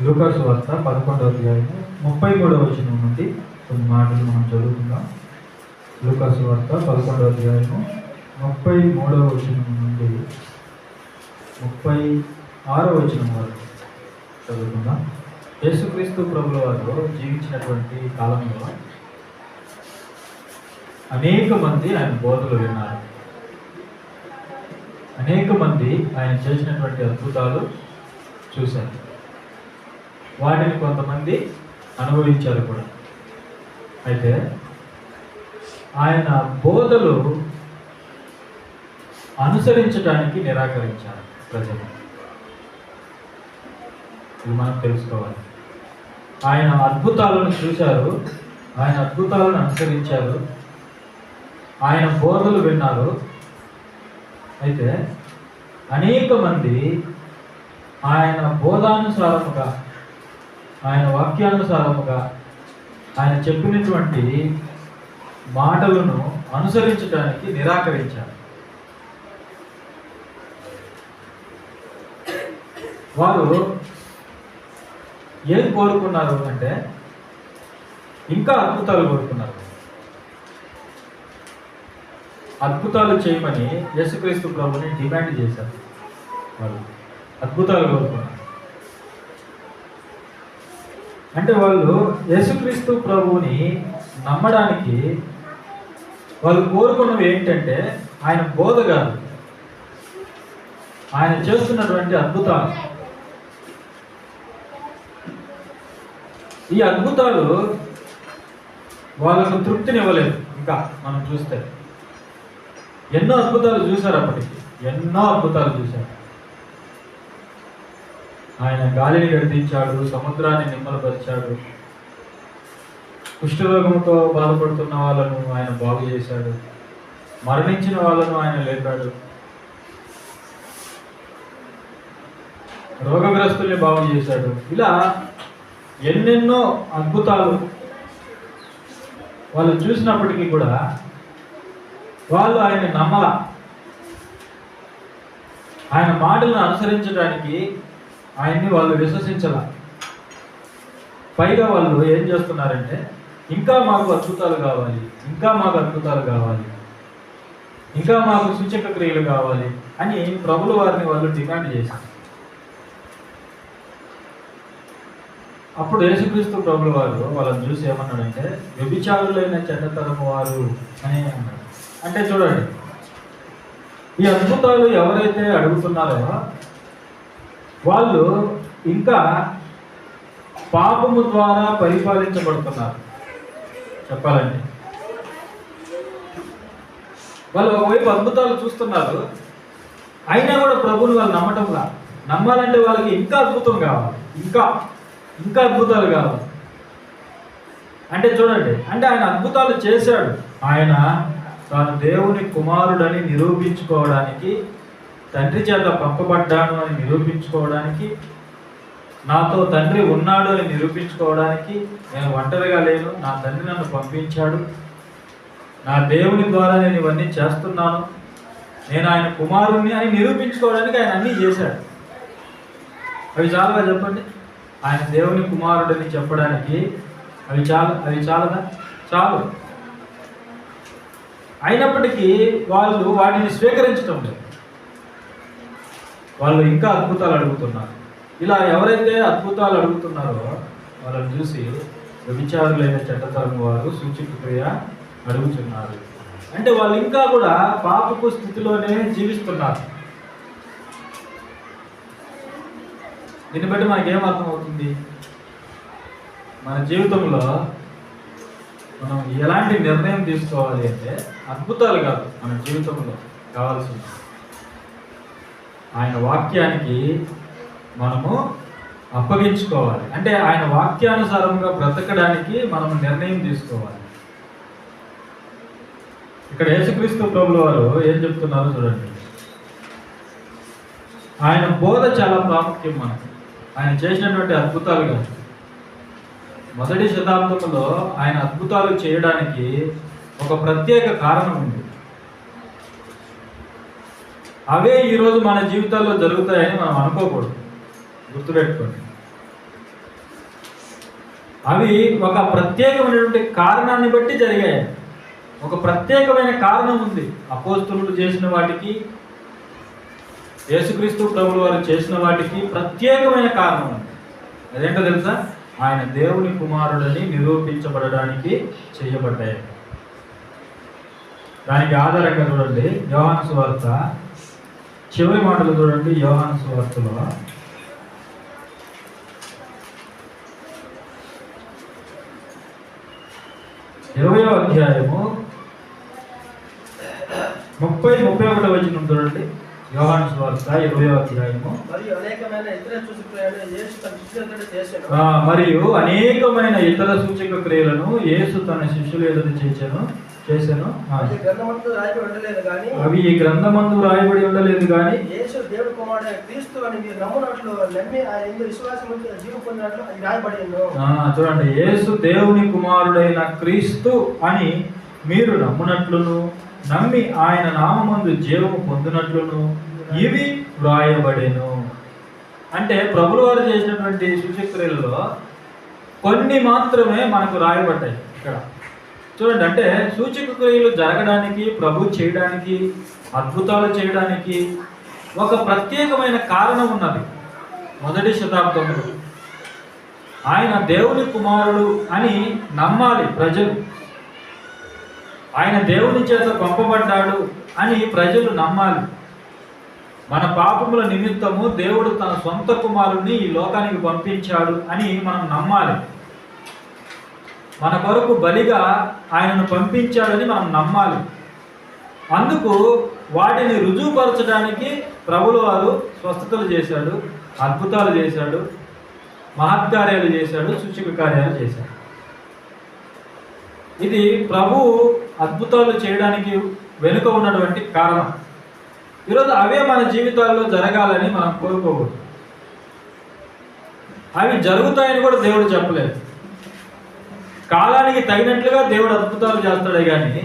లూకాసు వార్త 11వ అధ్యాయము 33వ వచనం నుండి కొన్ని మాటలు మనం చదువుకుందాం. లూకాసు వార్త 11వ అధ్యాయము 33వ వచనం నుండి 36వ వచనం వరకు చదువుకుందాం. యేసుక్రీస్తు ప్రభుల వారు జీవించినటువంటి కాలంలో అనేక మంది ఆయన బోధలు విన్నారు. అనేక మంది ఆయన చేసినటువంటి అద్భుతాలు చూశారు. వాటిని కొంతమంది అనుభవించారు కూడా. అయితే ఆయన బోధలు అనుసరించడానికి నిరాకరించారు ప్రజలు. ఇది మనం తెలుసుకోవాలి. ఆయన అద్భుతాలను చూశారు, ఆయన అద్భుతాలను అనుసరించారు, ఆయన బోధలు విన్నారు. అయితే అనేక మంది ఆయన బోధానుసారముగా, ఆయన వాక్యానుసారముగా ఆయన చెప్పినటువంటి మాటలను అనుసరించడానికి నిరాకరించారు. వారు ఏం కోరుకున్నారు అంటే ఇంకా అద్భుతాలు కోరుకున్నారు. అద్భుతాలు చేయమని యేసుక్రీస్తు ప్రభుని డిమాండ్ చేశారు. వాళ్ళు అద్భుతాలు కోరుకున్నారు. అంటే వాళ్ళు యేసుక్రీస్తు ప్రభువుని నమ్మడానికి వాళ్ళు కోరుకున్నవి ఏంటంటే ఆయన బోధ కాదు, ఆయన చేస్తున్నటువంటి అద్భుతాలు. ఈ అద్భుతాలు వాళ్ళకు తృప్తినివ్వలేదు. ఇంకా మనం చూస్తే ఎన్నో అద్భుతాలు చూశారు. అప్పటికి ఎన్నో అద్భుతాలు చూశారు. ఆయన గాలిని గర్తించాడు, సముద్రాన్ని నిమ్మలపరిచాడు, కుష్ఠరోగంతో బాధపడుతున్న వాళ్ళను ఆయన బాగు చేశాడు, మరణించిన వాళ్ళను ఆయన లేపాడు, రోగగ్రస్తుల్ని బాగు చేశాడు. ఇలా ఎన్నెన్నో అద్భుతాలు వాళ్ళు చూసినప్పటికీ కూడా వాళ్ళు ఆయన నమ్మల. ఆయన మాటలను అనుసరించడానికి ఆయన్ని వాళ్ళు విశ్వసించాల. పైగా వాళ్ళు ఏం చేస్తున్నారంటే ఇంకా మాకు అద్భుతాలు కావాలి, ఇంకా మాకు అద్భుతాలు కావాలి, ఇంకా మాకు సూచక క్రియలు కావాలి అని ప్రభుల వారిని వాళ్ళు డిమాండ్ చేశారు. అప్పుడు యేసుక్రీస్తు ప్రభుల వారు వాళ్ళని చూసి ఏమన్నాడంటే వ్యభిచారులైన చెడ్డతరము వారు అని అన్నాడు. అంటే చూడండి, ఈ అద్భుతాలు ఎవరైతే అడుగుతున్నారో వాళ్ళు ఇంకా పాపము ద్వారా పరిపాలించబడుతున్నారు. చెప్పాలంటే వాళ్ళు ఒకవైపు అద్భుతాలు చూస్తున్నారు, అయినా కూడా ప్రభువుని వాళ్ళు నమ్మటంలా. నమ్మాలంటే వాళ్ళకి ఇంకా అద్భుతం కావాలి, ఇంకా ఇంకా అద్భుతాలు కావాలి. అంటే చూడండి, అంటే ఆయన అద్భుతాలు చేశాడు. ఆయన తాను దేవుని కుమారుడని నిరూపించుకోవడానికి, తండ్రి చేత పంపబడ్డాను అని నిరూపించుకోవడానికి, నాతో తండ్రి ఉన్నాడు అని నిరూపించుకోవడానికి, నేను ఒంటరిగా లేను, నా తండ్రి నన్ను పంపించాడు, నా దేవుని ద్వారా నేను ఇవన్నీ చేస్తున్నాను, నేను ఆయన కుమారుణ్ణి అని నిరూపించుకోవడానికి ఆయన అన్నీ చేశాడు. అవి చాలుగా చెప్పండి. ఆయన దేవుని కుమారుడని చెప్పడానికి అవి చాలదా? చాలు. అయినప్పటికీ వాళ్ళు వాటిని స్వీకరించడం లేదు. వాళ్ళు ఇంకా అద్భుతాలు అడుగుతున్నారు. ఇలా ఎవరైతే అద్భుతాలు అడుగుతున్నారో వాళ్ళని చూసి వ్యభిచారులైన చెడ్డతరం వారు సూచక క్రియ అడుగుతున్నారు. అంటే వాళ్ళు ఇంకా కూడా పాపపు స్థితిలోనే జీవిస్తున్నారు. దీన్ని బట్టి మనకేం అర్థమవుతుంది? మన జీవితంలో మనం ఎలాంటి నిర్ణయం తీసుకోవాలి అంటే అద్భుతాలు కాదు మన జీవితంలో కావాల్సింది, ఆయన వాక్యానికి మనము అప్పగించుకోవాలి. అంటే ఆయన వాక్యానుసారంగా బ్రతకడానికి మనం నిర్ణయం తీసుకోవాలి. ఇక్కడ యేసుక్రీస్తు ప్రభుల వారు ఏం చెప్తున్నారో చూడండి. ఆయన బోధ చాలా ప్రాముఖ్యం మనకు. ఆయన చేసినటువంటి అద్భుతాలు కాదు. మొదటి శతాబ్దంలో ఆయన అద్భుతాలు చేయడానికి ఒక ప్రత్యేక కారణం ఉంది. అవే ఈరోజు మన జీవితాల్లో జరుగుతాయని మనం అనుకోకూడదు. గుర్తుపెట్టుకోండి. అవి ఒక ప్రత్యేకమైనటువంటి కారణాన్ని బట్టి జరిగాయి. ఒక ప్రత్యేకమైన కారణం ఉంది. అపోస్తలులు చేసిన వాటికి, యేసుక్రీస్తు ప్రభువు వారు చేసిన వాటికి ప్రత్యేకమైన కారణం ఉంది. అదేంటో తెలుసా? ఆయన దేవుని కుమారుడని నిరూపించబడడానికి చేయబడ్డాయి. దానికి ఆధారంగా చూడండి, యోహాను సువార్త చివరి మాటలు చూడండి. యోహాను సువార్తలో 20వ అధ్యాయము 30-31 వచనం చూడండి. యోహాను సువార్త 20వ అధ్యాయము. మరియు అనేకమైన ఇతర సూచక క్రియలను యేసు తన శిష్యుల ఎదుట చేసెను. అవి ఈ గ్రంథమందు రాయబడి ఉండలేదు కానీ యేసు దేవుని కుమారుడైన క్రీస్తు అని మీరు నమ్మునట్లు నమ్మి ఆయన యందు విశ్వాసం ఉంచి జీవం పొందినట్లు అది రాయబడినో. చూడండి, యేసు దేవుని కుమారుడైన క్రీస్తు అని మీరు నమ్మునట్లును నమ్మి ఆయన నామమందు జీవము పొందినట్లును ఇవి వ్రాయబడెను. అంటే ప్రభువు వారు చేసినటువంటి సూచక్రియలలో కొన్ని మాత్రమే మనకు రాయబడ్డాయి. ఇక్కడ చూడండి, అంటే సూచక క్రియలు జరగడానికి, ప్రభు చేయడానికి, అద్భుతాలు చేయడానికి ఒక ప్రత్యేకమైన కారణం ఉన్నది. మొదటి శతాబ్దంలో ఆయన దేవుని కుమారుడు అని నమ్మాలి ప్రజలు. ఆయన దేవుని చేత పంపబడ్డాడు అని ప్రజలు నమ్మాలి. మన పాపముల నిమిత్తము దేవుడు తన సొంత కుమారుడిని ఈ లోకానికి పంపించాడు అని మనం నమ్మాలి. మన కొరకు బలిగా ఆయనను పంపించాడని మనం నమ్మాలి. అందుకు వాటిని రుజువుపరచడానికి ప్రభువుల వారు స్వస్థతలు చేశాడు, అద్భుతాలు చేశాడు, మహత్కార్యాలు చేశాడు, సూచక కార్యాలు చేశాడు. ఇది ప్రభు అద్భుతాలు చేయడానికి వెనుక ఉన్నటువంటి కారణం. ఈరోజు అవే మన జీవితాల్లో జరగాలని మనం కోరుకోకూడదు. అవి జరుగుతాయని కూడా దేవుడు చెప్పలేదు. కాలానికి తగినట్లుగా దేవుడు అద్భుతాలు చేస్తాడే కానీ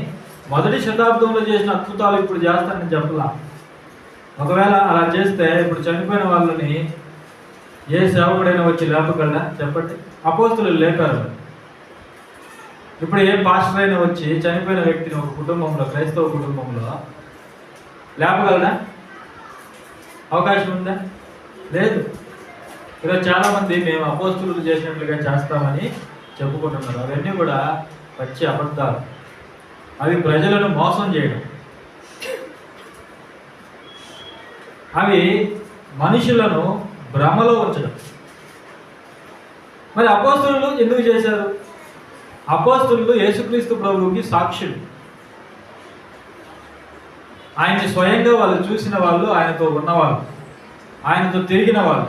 మొదటి శతాబ్దంలో చేసిన అద్భుతాలు ఇప్పుడు చేస్తానని చెప్పలా. ఒకవేళ అలా చేస్తే ఇప్పుడు చనిపోయిన వాళ్ళని ఏ సేవకుడైనా వచ్చి లేపగలరా? చెప్పండి. అపోస్తులు లేపారు. ఇప్పుడు ఏ పాస్టర్ అయినా వచ్చి చనిపోయిన వ్యక్తిని ఒక కుటుంబంలో, క్రైస్తవ కుటుంబంలో లేపగలరా? అవకాశం ఉందా? లేదు. ఈరోజు చాలామంది మేము అపోస్తులు చేసినట్లుగా చేస్తామని చెప్పుకుంటున్నారు. అవన్నీ కూడా పచ్చి అబద్ధాలు. అవి ప్రజలను మోసం చేయడం, అవి మనుషులను భ్రమలో ఉంచడం. మరి అపోస్తులు ఎందుకు చేశారు? అపోస్తులు యేసుక్రీస్తు ప్రభువుకి సాక్షులు. ఆయన్ని స్వయంగా వాళ్ళు చూసిన వాళ్ళు, ఆయనతో ఉన్నవాళ్ళు, ఆయనతో తిరిగిన వాళ్ళు,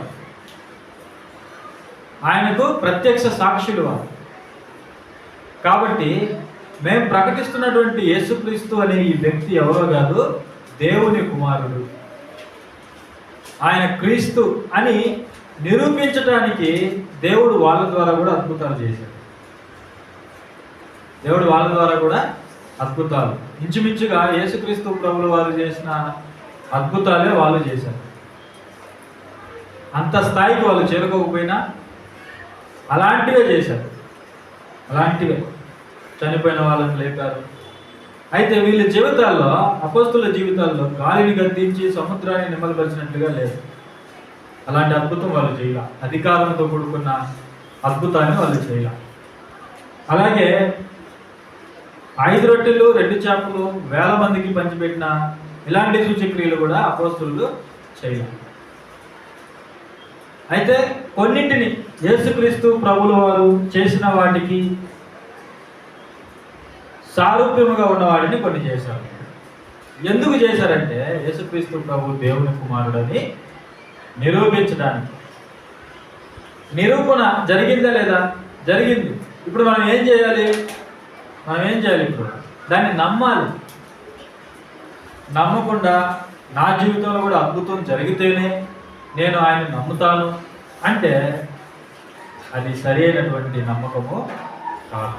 ఆయనకు ప్రత్యక్ష సాక్షులు వాళ్ళు. కాబట్టి మేము ప్రకటిస్తున్నటువంటి యేసుక్రీస్తు అనే ఈ వ్యక్తి ఎవరో కాదు, దేవుని కుమారుడు, ఆయన క్రీస్తు అని నిరూపించడానికి దేవుడు వాళ్ళ ద్వారా కూడా అద్భుతాలు చేశాడు. దేవుడు వాళ్ళ ద్వారా కూడా అద్భుతాలు, ఇంచుమించుగా యేసుక్రీస్తు ప్రభువుల వారు చేసిన అద్భుతాలే వాళ్ళు చేశారు. అంత స్థాయికి వాళ్ళు చేరుకోకపోయినా అలాంటివే చేశారు. అలాంటివే చనిపోయిన వాళ్ళని లేపారు. అయితే వీళ్ళ జీవితాల్లో, అపోస్తుల జీవితాల్లో గాలిని గద్దించి సముద్రాన్ని నిమ్మలపరిచినట్లుగా లేదు. అలాంటి అద్భుతం వాళ్ళు చేయాల. అధికారంతో కూడుకున్న అద్భుతాన్ని వాళ్ళు చేయాల. అలాగే 5 రొట్టెలు 2 చేపలు 1000 మందికి పంచిపెట్టిన ఇలాంటి సూచక్రియలు కూడా అపోస్తులు చేయాలి. అయితే కొన్నింటిని యేసుక్రీస్తు ప్రభువుల వారు చేసిన వాటికి సారూప్యముగా ఉన్న వాటిని కొన్ని చేశారు. ఎందుకు చేశారంటే యేసుక్రీస్తు ప్రభు దేవుని కుమారుడని నిరూపించడానికి. నిరూపణ జరిగిందా లేదా? జరిగింది. ఇప్పుడు మనం ఏం చేయాలి? ఇప్పుడు దాన్ని నమ్మాలి. నమ్మకుండా నా జీవితంలో కూడా అద్భుతం జరిగితేనే నేను ఆయన నమ్ముతాను అంటే అది సరి అయినటువంటి నమ్మకము కాదు.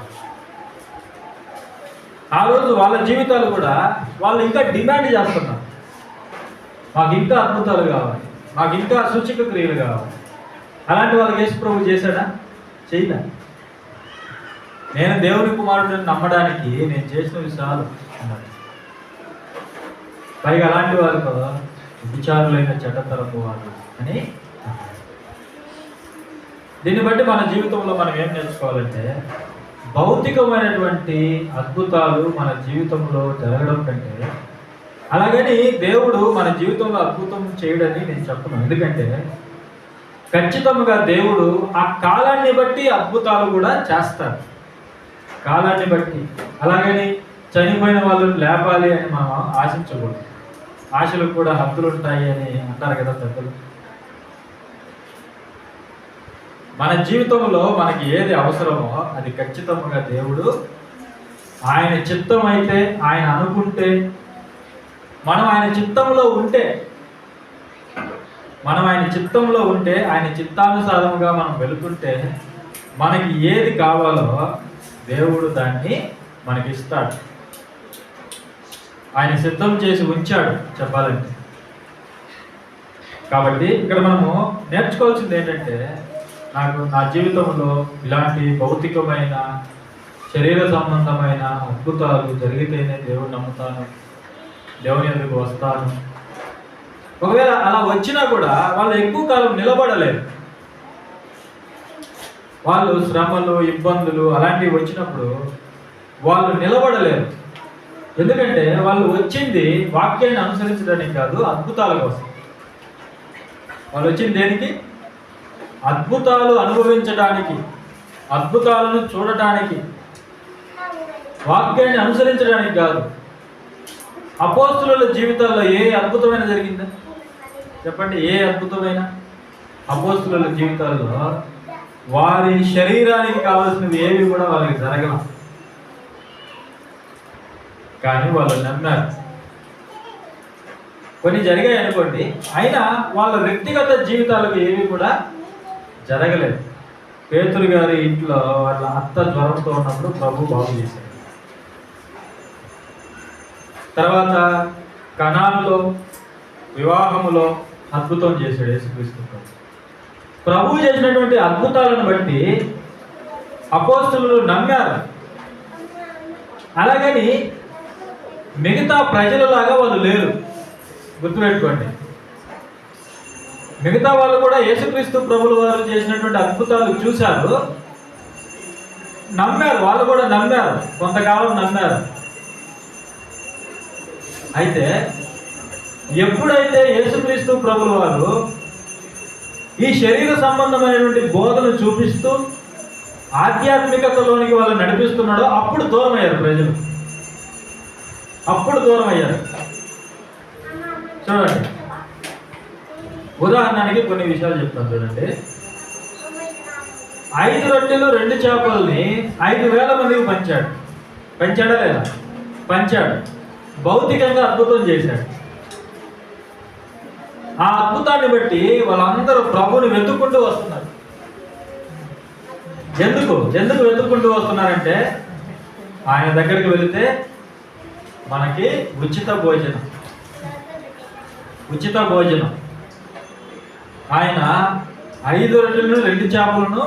ఆ రోజు వాళ్ళ జీవితాలు కూడా వాళ్ళు ఇంకా డిమాండ్ చేస్తున్నారు. మాకు ఇంకా అద్భుతాలు కావాలి, మాకు ఇంకా సూచక క్రియలు కావాలి. అలాంటి వాళ్ళకి యేసు ప్రభు చేశాడా? చేయలే. నేను దేవుని కుమారుడిని నమ్మడానికి నేను చేసినవి చాలు అన్నాడు. పైగా అలాంటి వారితో విచారులైన చెడ్డతరపు వారు అని అన్నాడు. దీన్ని బట్టి మన జీవితంలో మనం ఏం నేర్చుకోవాలంటే, భౌతికమైనటువంటి అద్భుతాలు మన జీవితంలో జరగడం కంటే, అలాగని దేవుడు మన జీవితంలో అద్భుతం చేయడని నేను చెప్పను. ఎందుకంటే ఖచ్చితంగా దేవుడు ఆ కాలాన్ని బట్టి అద్భుతాలు కూడా చేస్తారు. కాలాన్ని బట్టి. అలాగని చనిపోయిన వాళ్ళని లేపాలి అని మనం ఆశించకూడదు. ఆశలకు కూడా హద్దులు ఉంటాయి అని అంటారు కదా పెద్దలు. మన జీవితంలో మనకి ఏది అవసరమో అది ఖచ్చితంగా దేవుడు ఆయన చిత్తం అయితే, ఆయన అనుకుంటే, మనం ఆయన చిత్తంలో ఉంటే ఆయన చిత్తానుసారముగా మనం వెళుతుంటే మనకి ఏది కావాలో దేవుడు దాన్ని మనకి ఇస్తాడు. ఆయన సిద్ధం చేసి ఉంచాడు చెప్పాలంటే. కాబట్టి ఇక్కడ మనము నేర్చుకోవాల్సింది ఏంటంటే, నా జీవితంలో ఇలాంటి భౌతికమైన శరీర సంబంధమైన అద్భుతాలు జరిగితేనే దేవుడిని నమ్ముతాను, దేవుని ఎదురుకు వస్తాను. ఒకవేళ అలా వచ్చినా కూడా వాళ్ళు ఎక్కువ కాలం నిలబడలేరు. వాళ్ళు శ్రమలు, ఇబ్బందులు అలాంటివి వచ్చినప్పుడు వాళ్ళు నిలబడలేరు. ఎందుకంటే వాళ్ళు వచ్చింది వాక్యాన్ని అనుసరించడానికి కాదు, అద్భుతాల కోసం. వాళ్ళు వచ్చింది దేనికి? అద్భుతాలు అనుభవించడానికి, అద్భుతాలను చూడటానికి, వాక్యాన్ని అనుసరించడానికి కాదు. అపోస్తుల జీవితాల్లో ఏ అద్భుతమైన జరిగిందా చెప్పండి? ఏ అద్భుతమైన? అపోస్తుల జీవితాల్లో వారి శరీరానికి కావాల్సినవి ఏవి కూడా వాళ్ళకి జరగల, కానీ వాళ్ళు నమ్మారు. కొన్ని జరిగాయి అనుకోండి, అయినా వాళ్ళ వ్యక్తిగత జీవితాలకు ఏవి కూడా జరగలేదు. పేతురు గారి ఇంట్లో వాళ్ళ అత్త జ్వరంతో ఉన్నప్పుడు ప్రభు బాగు చేశాడు. తర్వాత కనానులో వివాహములో అద్భుతం చేశాడు యేసుక్రీస్తు. ప్రభు చేసినటువంటి అద్భుతాలను బట్టి అపోస్తలులు నమ్మారు. అలాగని మిగతా ప్రజలలాగా వాళ్ళు లేరు, గుర్తుపెట్టుకోండి. మిగతా వాళ్ళు కూడా యేసుక్రీస్తు ప్రభుల వారు చేసినటువంటి అద్భుతాలు చూశారు, నమ్మారు. వాళ్ళు కూడా నమ్మారు, కొంతకాలం నమ్మారు. అయితే ఎప్పుడైతే యేసుక్రీస్తు ప్రభుల వారు ఈ శరీర సంబంధమైనటువంటి బోధను చూపిస్తూ ఆధ్యాత్మికతలోనికి వాళ్ళు నడిపిస్తున్నాడో అప్పుడు దూరం అయ్యారు ప్రజలు. అప్పుడు దూరం అయ్యారు. చూడండి, ఉదాహరణకి కొన్ని విషయాలు చెప్తాను చూడండి. 5 రొట్టెలు 2 చేపల్ని 5,000 మందికి పంచాడా లేదా? పంచాడు. భౌతికంగా అద్భుతం చేశాడు. ఆ అద్భుతాన్ని బట్టి వాళ్ళందరూ ప్రభువుని వెతుక్కుంటూ వస్తున్నారు. ఎందుకు వెతుక్కుంటూ వస్తున్నారంటే, ఆయన దగ్గరికి వెళితే మనకి ఉచిత భోజనం. ఆయన 5 రొట్టెలను 2 చేపలను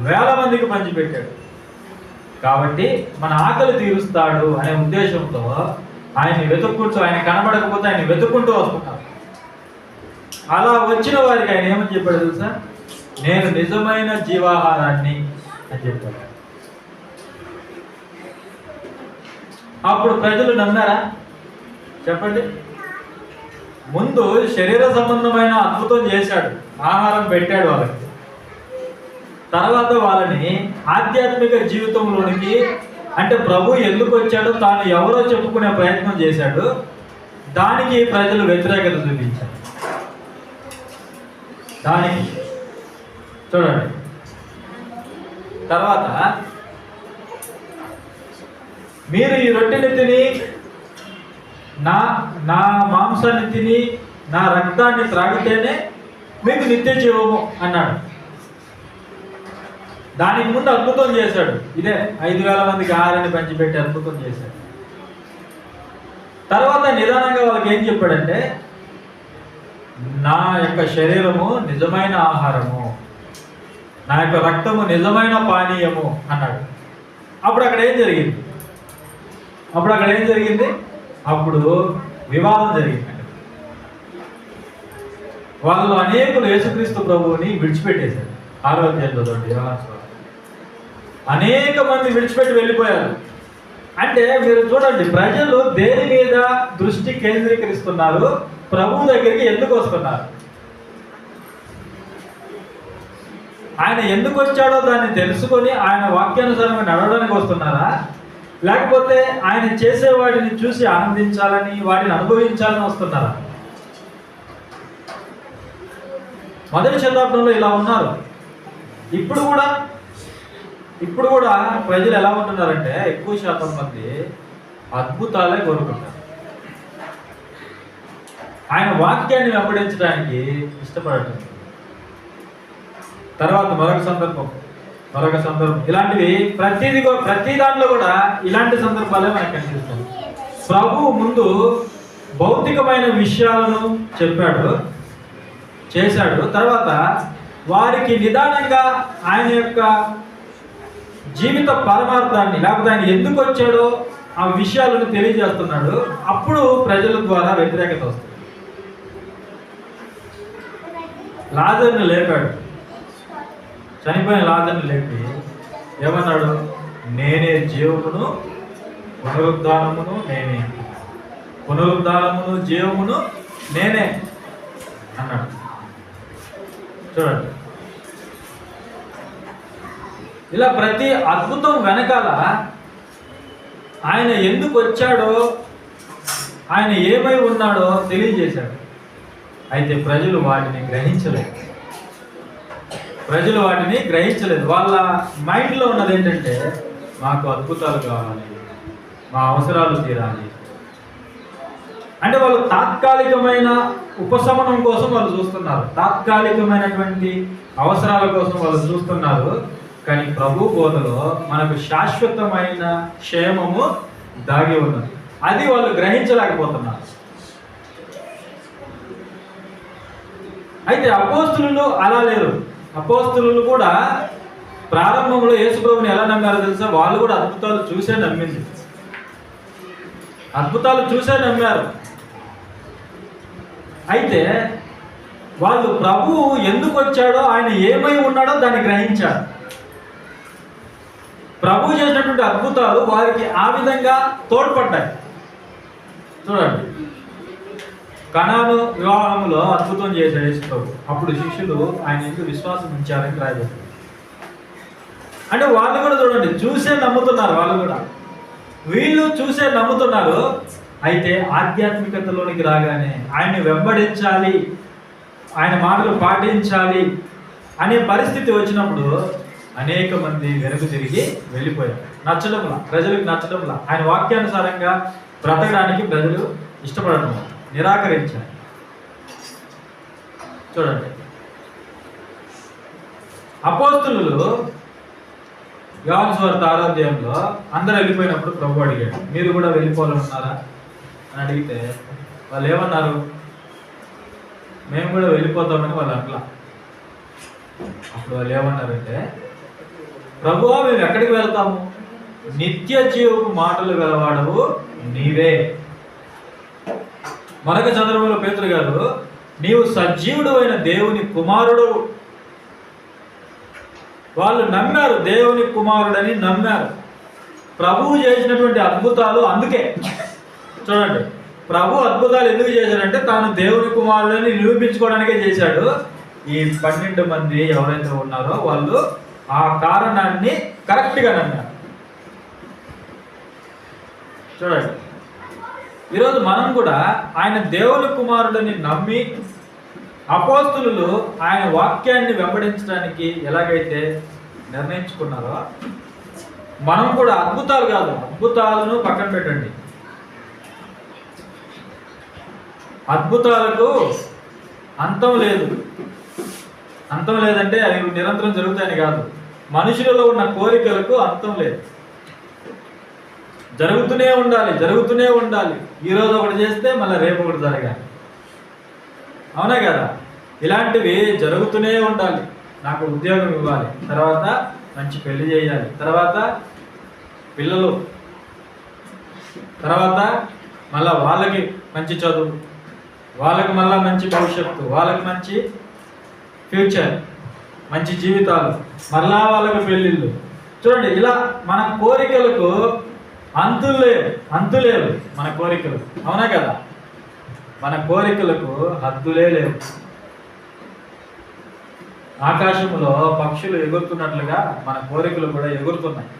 1000 మందికి పంచిపెట్టాడు. కాబట్టి మన ఆకలి తీరుస్తాడు అనే ఉద్దేశంతో ఆయన్ని వెతుక్కుంటూ, ఆయన కనబడకపోతే ఆయన వెతుక్కుంటూ వస్తున్నారు. అలా వచ్చిన వారికి ఆయన ఏమని చెప్పాడు తెలుసా? నేను నిజమైన జీవాహారాన్ని అని చెప్పాడు. అప్పుడు ప్రజలు నమ్మారా చెప్పండి? ముందు శరీర సంబంధమైన అద్భుతం చేశాడు, ఆహారం పెట్టాడు వాళ్ళకి. తర్వాత వాళ్ళని ఆధ్యాత్మిక జీవితంలోనికి, అంటే ప్రభు ఎందుకు వచ్చాడో తాను ఎవరో చెప్పుకునే ప్రయత్నం చేశాడు. దానికి ప్రజలు వ్యతిరేకత చూపించారు. దానికి చూడండి, తర్వాత మీరు ఈ రొట్టెని తిని నా మాంసాన్ని తిని నా రక్తాన్ని త్రాగితేనే మీకు నిత్య జీవము అన్నాడు. దానికి ముందు అద్భుతం చేశాడు. ఇదే 5,000 మందికి ఆహారాన్ని పంచిపెట్టి అద్భుతం చేశాడు. తర్వాత నిదానంగా వాళ్ళకి ఏం చెప్పాడంటే, నా యొక్క శరీరము నిజమైన ఆహారము, నా యొక్క రక్తము నిజమైన పానీయము అన్నాడు. అప్పుడు అక్కడ ఏం జరిగింది? అప్పుడు వివాదం జరిగింది. వాళ్ళు అనేకులు యేసుక్రీస్తు ప్రభువుని విడిచిపెట్టేశారు. 6వ అధ్యాయంలో యోహాను సువార్త. అనేక మంది విడిచిపెట్టి వెళ్ళిపోయారు. అంటే మీరు చూడండి, ప్రజలు దేని మీద దృష్టి కేంద్రీకరిస్తున్నారు? ప్రభువు దగ్గరికి ఎందుకు వస్తున్నారు? ఆయన ఎందుకు వచ్చాడో దాన్ని తెలుసుకొని ఆయన వాక్యానుసారంగా నడవడానికి వస్తున్నారా? లేకపోతే ఆయన చేసే వాటిని చూసి ఆనందించాలని, వాటిని అనుభవించాలని వస్తున్నారా? మొదటి శతాబ్దంలో ఇలా ఉన్నారు. ఇప్పుడు కూడా ప్రజలు ఎలా ఉంటున్నారంటే, ఎక్కువ శాతం మంది అద్భుతాలే కోరుకుంటారు. ఆయన వాక్యాన్ని వెంబడించడానికి ఇష్టపడటం. తర్వాత మరొక సందర్భం ఇలాంటివి ప్రతి దాంట్లో కూడా ఇలాంటి సందర్భాలే మనకు కనిపిస్తాయి. ప్రభువు ముందు భౌతికమైన విషయాలను చేశాడు. తర్వాత వారికి నిదానంగా ఆయన యొక్క జీవిత పరమార్థాన్ని, లేకపోతే ఆయన ఎందుకు వచ్చాడో ఆ విషయాలను తెలియజేస్తున్నాడు. అప్పుడు ప్రజల ద్వారా వ్యతిరేకత వస్తుంది. లాజరుని లేపాడు. చనిపోయిన లాజరుని లేపి ఏమన్నాడు? నేనే జీవమును పునరుద్ధానమును జీవమును నేనే అన్నాడు. చూడండి, ఇలా ప్రతి అద్భుతం వెనకాల ఆయన ఎందుకు వచ్చాడో, ఆయన ఏమై ఉన్నాడో తెలియజేశాడు. అయితే ప్రజలు వాటిని గ్రహించలేదు. వాళ్ళ మైండ్లో ఉన్నది ఏంటంటే, మాకు అద్భుతాలు కావాలి, మా అవసరాలు తీరాలి. అంటే వాళ్ళు తాత్కాలికమైన ఉపశమనం కోసం వాళ్ళు చూస్తున్నారు, తాత్కాలికమైనటువంటి అవసరాల కోసం వాళ్ళు చూస్తున్నారు. కానీ ప్రభు బోధలో మనకు శాశ్వతమైన క్షేమము దాగి ఉన్నది. అది వాళ్ళు గ్రహించలేకపోతున్నారు. అయితే అపోస్తులు అలా లేరు. అపోస్తులు కూడా ప్రారంభంలో యేసు ప్రభువుని ఎలా నమ్మారో తెలుసా? వాళ్ళు కూడా అద్భుతాలు చూసే నమ్మారు. అయితే వాళ్ళు ప్రభువు ఎందుకు వచ్చాడో, ఆయన ఏమై ఉన్నాడో దాన్ని గ్రహించారు. ప్రభు చేసినటువంటి అద్భుతాలు వారికి ఆ విధంగా తోడ్పడ్డాయి. చూడండి, కనాను వివాహంలో అద్భుతం చేశాడు యేసు ప్రభు. అప్పుడు శిష్యులు ఆయన ఎందుకు విశ్వాసం ఉంచారని రాయబడింది. అంటే వాళ్ళు కూడా చూడండి, చూసే నమ్ముతున్నారు. వీళ్ళు చూసే నమ్ముతున్నారు. అయితే ఆధ్యాత్మికతలోనికి రాగానే ఆయన్ని వెంబడించాలి, ఆయన మాటలు పాటించాలి అనే పరిస్థితి వచ్చినప్పుడు అనేక మంది వెనక్కి తిరిగి వెళ్ళిపోయారు. ప్రజలకు నచ్చడంలా, ఆయన వాక్యానుసారంగా బ్రతకడానికి ప్రజలు ఇష్టపడడం, నిరాకరించారు. చూడండి, అపోస్తులు యోహాను సువార్త 6వ అధ్యాయంలో అందరూ వెళ్ళిపోయినప్పుడు ప్రభు అడిగాడు, మీరు కూడా వెళ్ళిపోవాలన్నారా అని అడిగితే వాళ్ళు ఏమన్నారు? మేము కూడా వెళ్ళిపోతామని వాళ్ళు అట్లా. అప్పుడు వాళ్ళు ఏమన్నారంటే, ప్రభువా, మేము ఎక్కడికి వెళ్తాము? నిత్య జీవపు మాటలు గలవాడవు నీవే. మరొక సందర్భంలో పేతురు గారు, నీవు సజీవుడు అయిన దేవుని కుమారుడు. వాళ్ళు నమ్మారు, దేవుని కుమారుడని నమ్మారు. ప్రభువు చేసినటువంటి అద్భుతాలు అందుకే. చూడండి, ప్రభు అద్భుతాలు ఎందుకు చేశాడంటే తాను దేవుని కుమారుడని నిరూపించుకోవడానికే చేశాడు. ఈ 12 మంది ఎవరైతే ఉన్నారో వాళ్ళు ఆ కారణాన్ని కరెక్ట్గా నమ్మారు. చూడండి, ఈరోజు మనం కూడా ఆయన దేవుని కుమారుడని నమ్మి అపోస్తులు ఆయన వాక్యాన్ని వెంబడించడానికి ఎలాగైతే నిర్ణయించుకున్నారో, మనం కూడా అద్భుతాలను పక్కన పెట్టండి. అద్భుతాలకు అంతం లేదంటే అవి నిరంతరం జరుగుతాయని కాదు. మనుషులలో ఉన్న కోరికలకు అంతం లేదు. జరుగుతూనే ఉండాలి. ఈరోజు ఒకటి చేస్తే మళ్ళీ రేపు ఒకటి జరగాలి. అవునా కదా? ఇలాంటివి జరుగుతూనే ఉండాలి. నాకు ఉద్యోగం ఇవ్వాలి, తర్వాత మంచి పెళ్లి చేయాలి, తర్వాత పిల్లలు, తర్వాత మళ్ళా వాళ్ళకి మంచి చదువు, వాళ్ళకి మళ్ళా మంచి భవిష్యత్తు, వాళ్ళకి మంచి ఫ్యూచర్, మంచి జీవితాలు, మళ్ళా వాళ్ళకి పెళ్ళిళ్ళు. చూడండి, ఇలా మన కోరికలకు అంతులేవు మన కోరికలు. అవునా కదా? మన కోరికలకు హద్దులే లేవు. ఆకాశంలో పక్షులు ఎగురుతున్నట్లుగా మన కోరికలు కూడా ఎగురుతున్నాయి.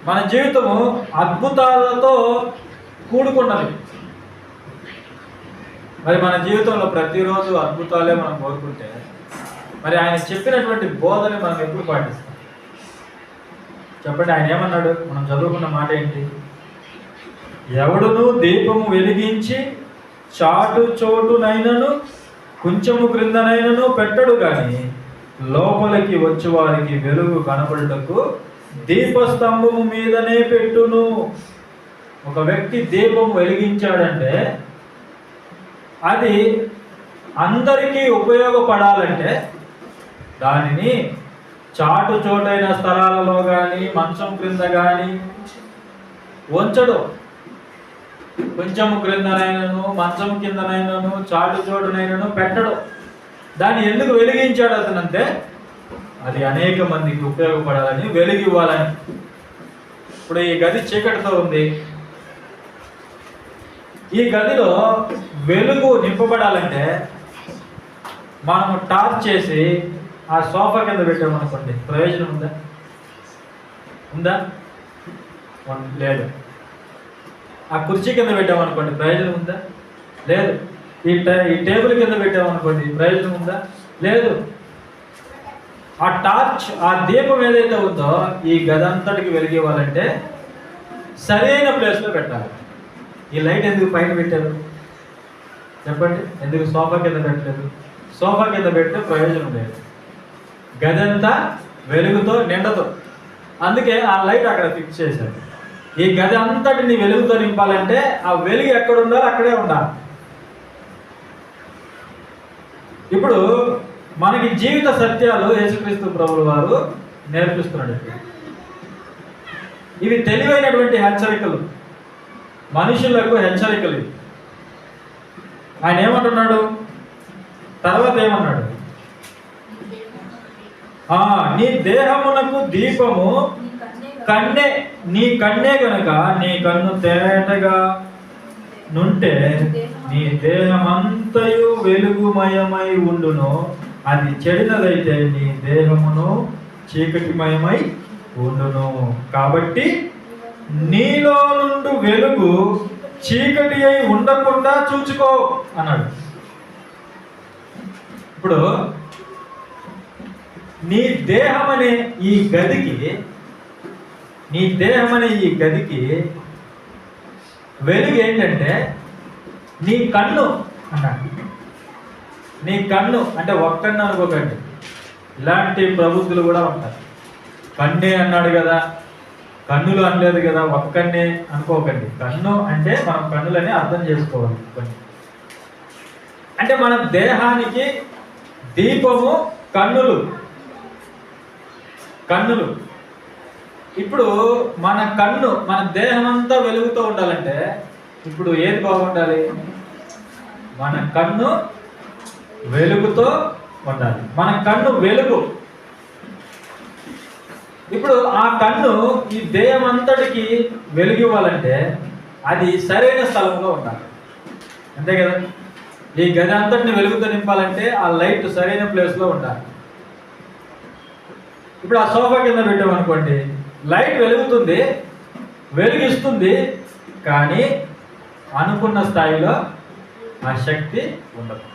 మన జీవితము అద్భుతాలతో కూడుకున్నది. మరి మన జీవితంలో ప్రతిరోజు అద్భుతాలే మనం కోరుకుంటే మరి ఆయన చెప్పినటువంటి బోధని మనం ఎప్పుడు పాటిస్తాం? చెప్పండి, ఆయన ఏమన్నాడు? మనం చదువుకున్న మాట ఏంటి? ఎవడును దీపము వెలిగించి చాటు చోటునైనను కొంచెము క్రిందనైనను పెట్టడు, కానీ లోపలికి వచ్చి వారికి వెలుగు కనబడుటకు దీపస్తంభము మీదనే పెట్టును. ఒక వ్యక్తి దీపం వెలిగించాడంటే అది అందరికీ ఉపయోగపడాలంటే దానిని చాటు చోటైన స్థలాలలో కానీ మంచం క్రింద కానీ ఉంచడు. కొంచెము క్రిందనైనను మంచం కిందనైనను చాటు చోటునైనను పెట్టడు. దాన్ని ఎందుకు వెలిగించాడు అతనంటే అది అనేక మందికి ఉపయోగపడాలని, వెలుగు ఇవ్వాలని. ఇప్పుడు ఈ గది చీకటితో ఉంది. ఈ గదిలో వెలుగు నింపబడాలంటే మనము టార్చ్ చేసి ఆ సోఫా కింద పెట్టామనుకోండి, ప్రయోజనం ఉందా? లేదు. ఆ కుర్చీ కింద పెట్టామనుకోండి, ప్రయోజనం ఉందా? లేదు. ఈ టేబుల్ కింద పెట్టామనుకోండి, ప్రయోజనం ఉందా? లేదు. ఆ టార్చ్, ఆ దీపం ఏదైతే ఉందో ఈ గదంతటికి వెలిగివ్వాలంటే సరైన ప్లేస్లో పెట్టాలి. ఈ లైట్ ఎందుకు పైన పెట్టారు చెప్పండి? ఎందుకు సోఫా కింద పెట్టలేదు? సోఫా కింద పెడితే ప్రయోజనం లేదు, గదంతా వెలుగుతో నిండదు. అందుకే ఆ లైట్ అక్కడ ఫిక్స్ చేశారు. ఈ గది అంతటిని వెలుగుతో నింపాలంటే ఆ వెలుగు ఎక్కడ ఉండాలో అక్కడే ఉండాలి. ఇప్పుడు మనకి జీవిత సత్యాలు యేసుక్రీస్తు ప్రభువు వారు నేర్పిస్తున్నాడు. ఇవి తెలివైనటువంటి హెచ్చరికలు, మనుషులకు హెచ్చరికలు. ఆయన ఏమంటున్నాడు? తర్వాత ఏమన్నాడు? నీ దేహమునకు దీపము కన్నే, నీ కన్నే గనుక నీ కన్ను తేటగా నుంటే నీ దేహమంతయు వెలుగుమయమై ఉండును. అది చెడినదైతే నీ దేహమును చీకటిమయమై ఉండును. కాబట్టి నీలో నుండి వెలుగు చీకటి అయి ఉండకుండా చూచుకో అన్నాడు. ఇప్పుడు నీ దేహం అనే ఈ గదికి వెలుగు ఏంటంటే నీ కన్ను అన్నాడు. నీ కన్ను అంటే ఒక్కన్ను అనుకోకండి, ఇలాంటి ప్రబుద్ధులు కూడా ఉంటారు. కన్నే అన్నాడు కదా, కన్నులు అనలేదు కదా, ఒక్కన్నే అనుకోకండి. కన్ను అంటే మనం కన్నులని అర్థం చేసుకోవాలి. అంటే మన దేహానికి దీపము కన్నులు. ఇప్పుడు మన కన్ను, మన దేహం అంతా వెలుగుతో ఉండాలంటే ఇప్పుడు ఏది బాగుండాలి? మన కన్ను వెలుగుతో ఉండాలి. మన కన్ను వెలుగు. ఇప్పుడు ఆ కన్ను ఈ దేహం అంతటికి వెలుగు ఇవ్వాలంటే అది సరైన స్థలంలో ఉండాలి. అంతే కదా? ఈ గది అంతటిని వెలుగుతో నింపాలంటే ఆ లైట్ సరైన ప్లేస్లో ఉండాలి. ఇప్పుడు ఆ సోఫా కింద పెట్టామనుకోండి, లైట్ వెలుగుతుంది, వెలుగిస్తుంది, కానీ అనుకున్న స్థాయిలో ఆ శక్తి ఉండదు,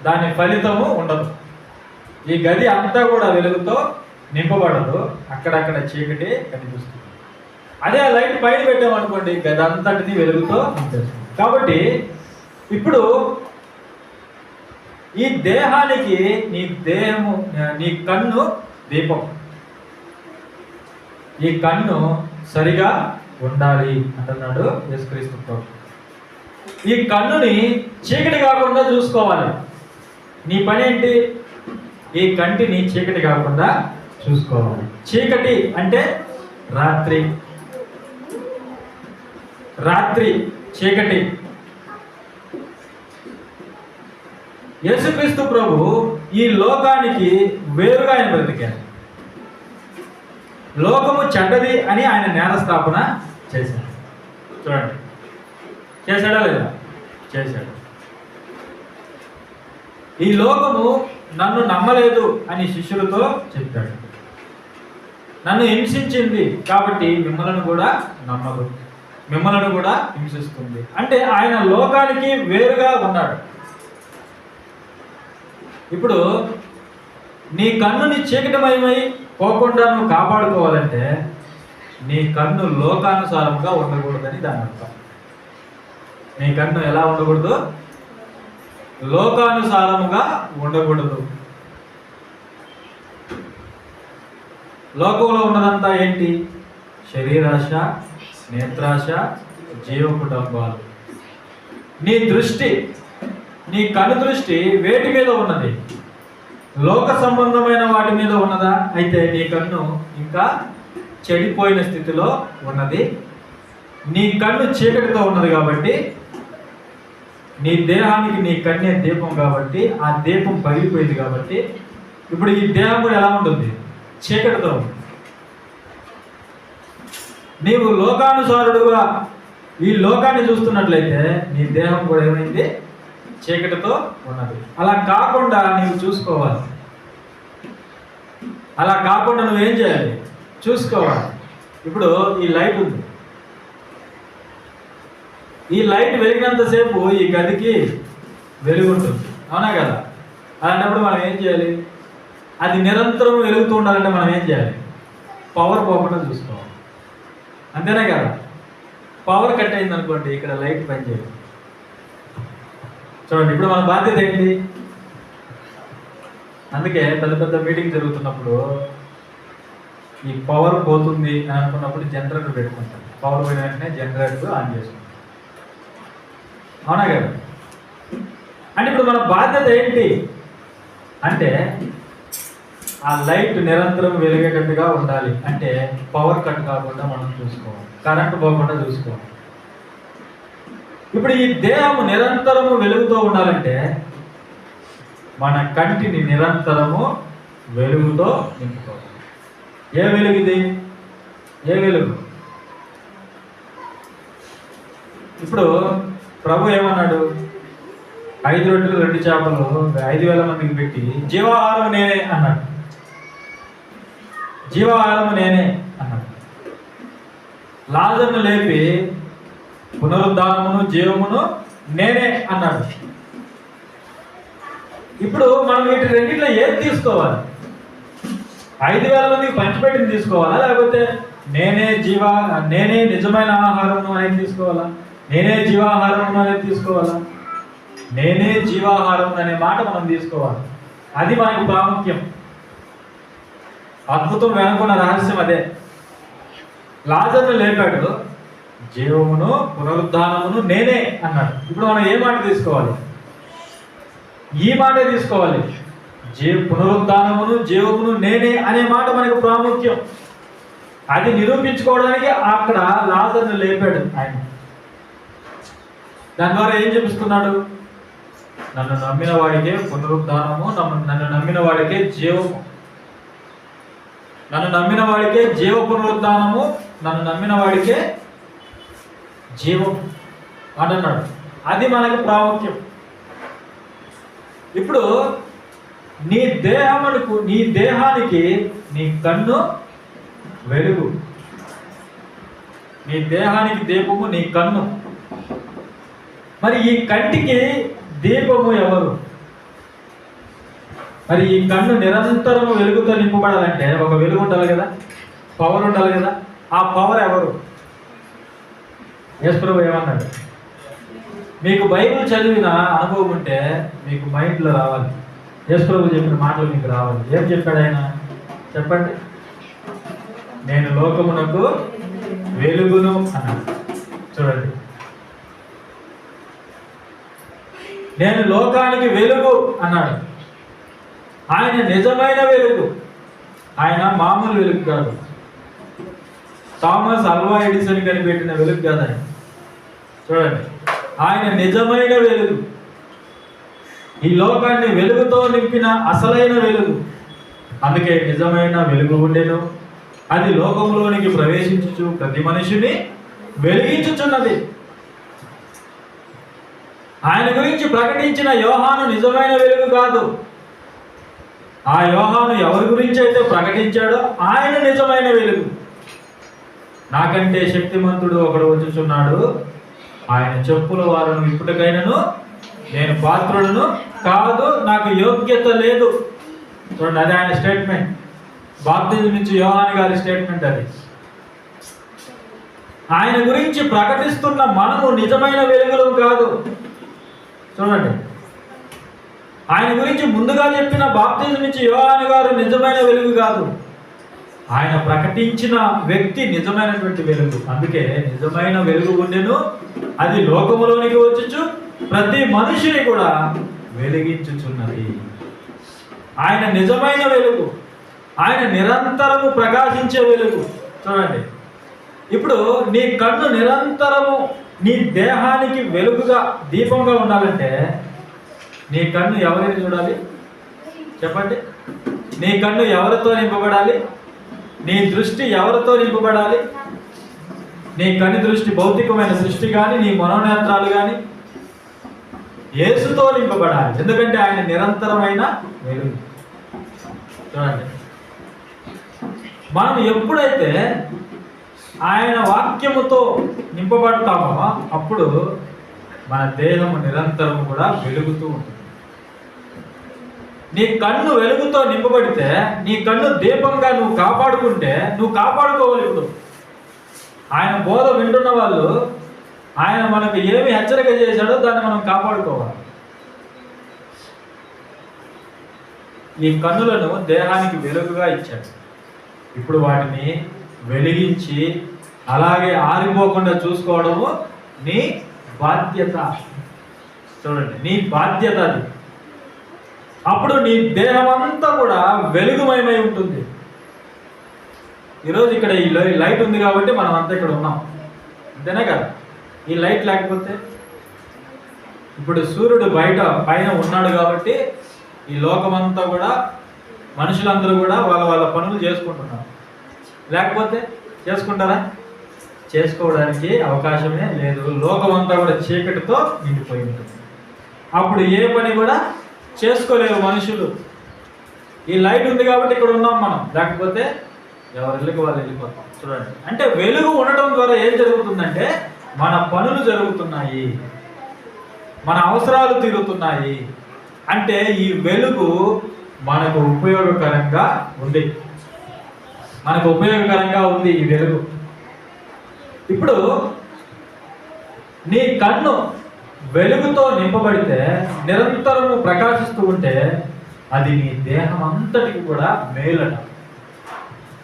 దాని ఫలితము ఉండదు. ఈ గది అంతా కూడా వెలుగుతో నింపబడదు, అక్కడక్కడ చీకటి కనిపిస్తుంది. అదే ఆ లైట్ పైన పెట్టామనుకోండి, గది అంతటిని వెలుగుతో నింపేస్తుంది. కాబట్టి ఇప్పుడు ఈ దేహానికి నీ కన్ను దీపం. ఈ కన్ను సరిగా ఉండాలి అంటున్నాడు యేసుక్రీస్తు ప్రభు. ఈ కన్నుని చీకటి కాకుండా చూసుకోవాలి. నీ పని ఏంటి? ఈ కంటిని చీకటి కాకుండా చూసుకోవాలి. చీకటి అంటే రాత్రి, రాత్రి చీకటి. యేసుక్రీస్తు ప్రభు ఈ లోకానికి వేరుగా ఆయన బ్రతికారు. లోకము చెడ్డది అని ఆయన నేరస్థాపన చేశాడు. చూడండి, చేశాడా లేదా? చేశాడు. ఈ లోకము నన్ను నమ్మలేదు అని శిష్యులతో చెప్పాడు. నన్ను హింసించింది కాబట్టి మిమ్మల్ని కూడా నమ్మదు, మిమ్మల్ని కూడా హింసిస్తుంది. అంటే ఆయన లోకానికి వేరుగా ఉన్నాడు. ఇప్పుడు నీ కన్నుని చీకటిమయమై పోకుండా నువ్వు కాపాడుకోవాలంటే నీ కన్ను లోకానుసారంగా ఉండకూడదని దాని అర్థం. నీ కన్ను ఎలా ఉండకూడదు? లోకానుసారముగా ఉండకూడదు. లోకంలో ఉన్నదంతా ఏంటి? శరీరాశ, నేత్రాశ, జీవకుటుంబాలు. నీ దృష్టి, నీ కను దృష్టి వేటి మీద ఉన్నది? లోక సంబంధమైన వాటి మీద ఉన్నదా? అయితే నీ కన్ను ఇంకా చెడిపోయిన స్థితిలో ఉన్నది. నీ కన్ను చీకటితో ఉన్నది కాబట్టి, నీ దేహానికి నీ కన్నే దీపం కాబట్టి, ఆ దీపం పగిలిపోయింది కాబట్టి ఇప్పుడు ఈ దేహం కూడా ఎలా ఉంటుంది? చీకటితో ఉంది. నీవు లోకానుసారుడుగా ఈ లోకాన్ని చూస్తున్నట్లయితే నీ దేహం కూడా ఏమైంది? చీకటితో ఉన్నది. అలా కాకుండా నీవు చూసుకోవాలి. అలా కాకుండా నువ్వేం చేయాలి? చూసుకోవాలి. ఇప్పుడు ఈ లైట్ ఉంది. ఈ లైట్ వెలిగినంతసేపు ఈ గదికి వెలుగు ఉంటుంది, అవునా కదా? అలాంటప్పుడు మనం ఏం చేయాలి? అది నిరంతరం వెలుగుతూ ఉండాలంటే మనం ఏం చేయాలి? పవర్ పోకుండా చూసుకోవాలి, అంతేనా కదా? పవర్ కట్ అయింది అనుకోండి, ఇక్కడ లైట్ పనిచేయదు. చూడండి, ఇప్పుడు మన బాధ్యత ఏంటి? అందుకే పెద్ద పెద్ద మీటింగ్ జరుగుతున్నప్పుడు ఈ పవర్ పోతుంది అని అనుకున్నప్పుడు జనరేటర్ పెట్టుకుంటాం. పవర్ పోయిన వెంటనే జనరేటర్ ఆన్ చేసుకుంటాం, అవునా కదా? అంటే ఇప్పుడు మన బాధ్యత ఏంటి అంటే ఆ లైట్ నిరంతరం వెలిగేటట్టుగా ఉండాలి. అంటే పవర్ కట్ కాకుండా మనం చూసుకోవాలి, కరెంట్ పోకుండా చూసుకోవాలి. ఇప్పుడు ఈ దేహము నిరంతరము వెలుగుతూ ఉండాలంటే మన కంటిని నిరంతరము వెలుగుతో నింపుకోవాలి. ఏ వెలుగు ఇది? ఏ వెలుగు? ఇప్పుడు ప్రభు ఏమన్నాడు? 5 రొట్టెలు 2 చేపలు 5,000 మందికి పెట్టి జీవాహారం నేనే అన్నాడు. జీవాహారము నేనే అన్నాడు. లాజరును లేపి పునరుద్ధానమును జీవమును నేనే అన్నాడు. ఇప్పుడు మనం వీటి రెండిట్లో ఏది తీసుకోవాలి? 5,000 మందికి పంచిపెట్టింది తీసుకోవాలా, లేకపోతే నేనే నిజమైన ఆహారము అనేది తీసుకోవాలా? నేనే జీవాహారము అనేది తీసుకోవాలా? నేనే జీవాహారం అనే మాట మనం తీసుకోవాలి. అది మనకు ప్రాముఖ్యం. అద్భుతం వెనుకున్న రహస్యం అదే. లాజరును లేపాడు, జీవమును పునరుద్ధానమును నేనే అన్నాడు. ఇప్పుడు మనం ఏ మాట తీసుకోవాలి? ఈ మాటే తీసుకోవాలి. పునరుద్ధానమును జీవమును నేనే అనే మాట మనకు ప్రాముఖ్యం. అది నిరూపించుకోవడానికి అక్కడ లాజరును లేపాడు ఆయన. దాని ద్వారా ఏం చూపిస్తున్నాడు? నన్ను నమ్మిన వాడికే పునరుద్ధానము, నన్ను నమ్మిన వాడికే జీవము, నన్ను నమ్మిన వాడికే జీవ పునరుద్ధానము, నన్ను నమ్మిన వాడికే జీవం అంటున్నాడు. అది మనకు ప్రాముఖ్యం. ఇప్పుడు నీ దేహానికి నీ కన్ను వెలుగు, నీ దేహానికి దీపము నీ కన్ను. మరి ఈ కంటికి దీపము ఎవరు? మరి ఈ కన్ను నిరంతరము వెలుగుతో నింపబడాలంటే ఒక వెలుగు ఉండాలి కదా, పవర్ ఉండాలి కదా. ఆ పవర్ ఎవరు? యేసు ప్రభు ఏమన్నాడు? మీకు బైబిల్ చదివిన అనుభవం ఉంటే మీకు మైండ్లో రావాలి. యేసు ప్రభు చెప్పిన మాటలు మీకు రావాలి. ఏం చెప్పాడు ఆయన? చెప్పండి. నేను లోకమునకు వెలుగును అన్నాడు. చూడండి, నేను లోకానికి వెలుగు అన్నాడు. ఆయన నిజమైన వెలుగు. ఆయన మామూలు వెలుగు కాదు. థామస్ అల్వా ఎడిసన్ కనిపెట్టిన వెలుగు కాదు ఆయన. చూడండి, ఆయన నిజమైన వెలుగు. ఈ లోకాన్ని వెలుగుతో నింపిన అసలైన వెలుగు. అందుకే నిజమైన వెలుగు ఉండెను, అది లోకంలోనికి ప్రవేశించుచు ప్రతి మనిషిని వెలిగించుచున్నది. ఆయన గురించి ప్రకటించిన యోహాను నిజమైన వెలుగు కాదు. ఆ యోహాను ఎవరి గురించి అయితే ప్రకటించాడో ఆయన నిజమైన వెలుగు. నాకంటే శక్తిమంతుడు ఒకడు వచ్చుచున్నాడు, ఆయన చెప్పుల వారును ఇప్పటికైనాను నేను పాత్రులను కాదు, నాకు యోగ్యత లేదు. చూడండి, అది ఆయన స్టేట్మెంట్. బాప్తిజం నుంచి యోహాను గారి స్టేట్మెంట్ అది. ఆయన గురించి ప్రకటిస్తున్న మనము నిజమైన వెలుగులు కాదు. చూడండి, ఆయన గురించి ముందుగా చెప్పిన బాప్తిజం నుంచి యోహాను గారు నిజమైన వెలుగు కాదు. ఆయన ప్రకటించిన వ్యక్తి నిజమైనటువంటి వెలుగు. అందుకే నిజమైన వెలుగు ఉండెను, అది లోకములోనికి వచ్చుచు ప్రతి మనిషిని కూడా వెలిగించుచున్నది. ఆయన నిజమైన వెలుగు. ఆయన నిరంతరము ప్రకాశించే వెలుగు. చూడండి, ఇప్పుడు నీ కన్ను నిరంతరము నీ దేహానికి వెలుగుగా దీపంగా ఉండాలంటే నీ కన్ను ఎవరిని చూడాలి చెప్పండి? నీ కన్ను ఎవరితో నింపబడాలి? నీ దృష్టి ఎవరితో నింపబడాలి? నీ కన్ను దృష్టి భౌతికమైన దృష్టి కానీ నీ మనోనేత్రాలు కానీ యేసుతో నింపబడాలి. ఎందుకంటే ఆయన నిరంతరమైన వెలుగు. చూడండి, మనం ఎప్పుడైతే ఆయన వాక్యముతో నింపబడతామో అప్పుడు మన దేహము నిరంతరము కూడా వెలుగుతూ ఉంటుంది. నీ కన్ను వెలుగుతో నింపబడితే నీ కన్ను దీపంగా నువ్వు కాపాడుకుంటే నువ్వు కాపాడుకోవాలి. ఇప్పుడు ఆయన బోధ వింటున్న వాళ్ళు ఆయన మనకు ఏమి హెచ్చరిక చేశాడో దాన్ని మనం కాపాడుకోవాలి. ఈ కన్నులను దేహానికి వెలుగుగా ఇచ్చాడు. ఇప్పుడు వాటిని వెలిగించి అలాగే ఆరిపోకుండా చూసుకోవడము నీ బాధ్యత. చూడండి, నీ బాధ్యత అది. అప్పుడు నీ దేహం అంతా కూడా వెలుగుమయమై ఉంటుంది. ఈరోజు ఇక్కడ ఈ లైట్ ఉంది కాబట్టి మనం అంతా ఇక్కడ ఉన్నాం, అంతేనా కదా? ఈ లైట్ లేకపోతే ఇప్పుడు సూర్యుడు పైన ఉన్నాడు కాబట్టి ఈ లోకమంతా కూడా మనుషులందరూ కూడా వాళ్ళ వాళ్ళ పనులు చేసుకుంటున్నారు. లేకపోతే చేసుకుంటారా? చేసుకోవడానికి అవకాశమే లేదు. లోకమంతా కూడా చీకటితో నిండిపోయి ఉంటుంది. అప్పుడు ఏ పని కూడా చేసుకోలేరు మనుషులు. ఈ లైట్ ఉంది కాబట్టి ఇక్కడ ఉన్నాం మనం, లేకపోతే ఎవరిళ్ళకి వాళ్ళు వెళ్ళిపోతాం. చూడండి, అంటే వెలుగు ఉండటం ద్వారా ఏం జరుగుతుందంటే మన పనులు జరుగుతున్నాయి, మన అవసరాలు తీరుతున్నాయి. అంటే ఈ వెలుగు మనకు ఉపయోగకరంగా ఉంది. మనకు ఉపయోగకరంగా ఉంది ఈ వెలుగు. ఇప్పుడు నీ కన్ను వెలుగుతో నింపబడితే నిరంతరము ప్రకాశిస్తూ ఉంటే అది నీ దేహం అంతటికి కూడా మేలట.